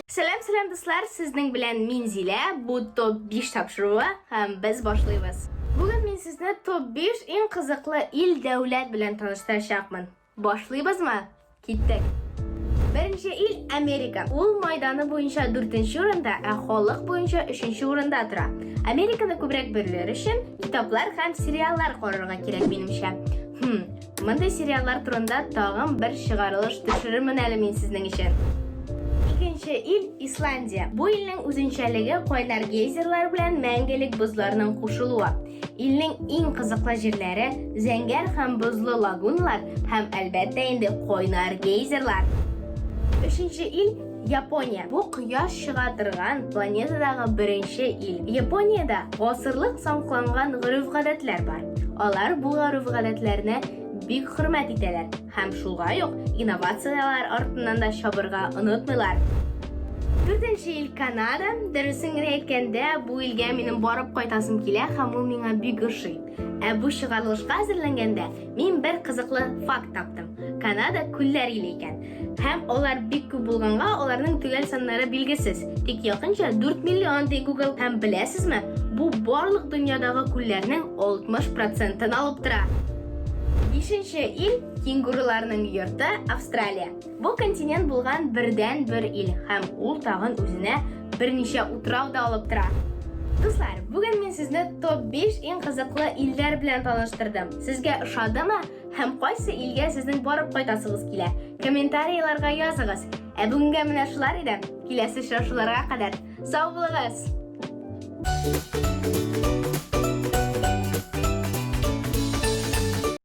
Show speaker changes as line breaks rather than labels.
Selam dostlar, sizning bilan men Zila. Bu top 5 topshiruvi ham biz boshlaymiz. Bugun men sizni top 5 eng qiziqli il davlat bilan tanishtirishaqman. Boshlaymizmi? Ketdik. Birinchi il Amerika. U maydoni bo'yicha 4-o'rinda, aholilik bo'yicha 3-o'rinda turadi. Amerikani ko'proq bilish uchun kitoblar ham seriallar ko'rishga kerak menimcha. Bunday seriallar turida tag'in bir chiqarilish tushirman men sizning uchun. İkinci il İslandiya. Bu ilning o'zinchaligi qo'ylar geyzerlar bilan mangilik buzlarning qo'shiluvi. Ilning eng qiziqli yerlari zangar ham buzli lagunlar ham albatta endi qo'ylar geyzerlar. Uchinchi il Yaponiya. Bu quyosh chiqa turgan planetadagi birinchi il. Yaponiyada asrlik saqlangan urf-odatlar bor. Ular bu urf-odatlarni büyük hürmet ederler. Hem şulga yok, inovatsiyalar ortidan da şabırga unutmaylar. 4. il Kanada. Dürüsüngre aytganda bu ilga mening borib qaytasım kela, ham u menga büyük ishi. Bu chiqarilishga hazırlanganda men bir qiziqli fakt topdim. Kanada kullar ili ekan. Hem ular büyük ko'p bo'lganga, ularning tugal sonlari belgisiz. Tek yaqincha 4 million de Google. Hem bilasizmi? Bu barliq dunyodagi kullarning 60%'ni olib turadi. 5. il kengurularning yurti Avstraliya. Bu kontinent bo'lgan birdan bir il, ham u tag'in o'zine bir necha o'trovda olib turadi. Do'stlar, bugun men sizni top 5 eng qiziqli illar bilan tanishtirdim. Sizga yoqdimi? Ham qaysi ilga sizning borib qaytashingiz kela? Kommentariyalarga yozing'iz. Bugunga mana shular edi. Kelasi uchrashuvlarga qadar sog' bo'ling'iz.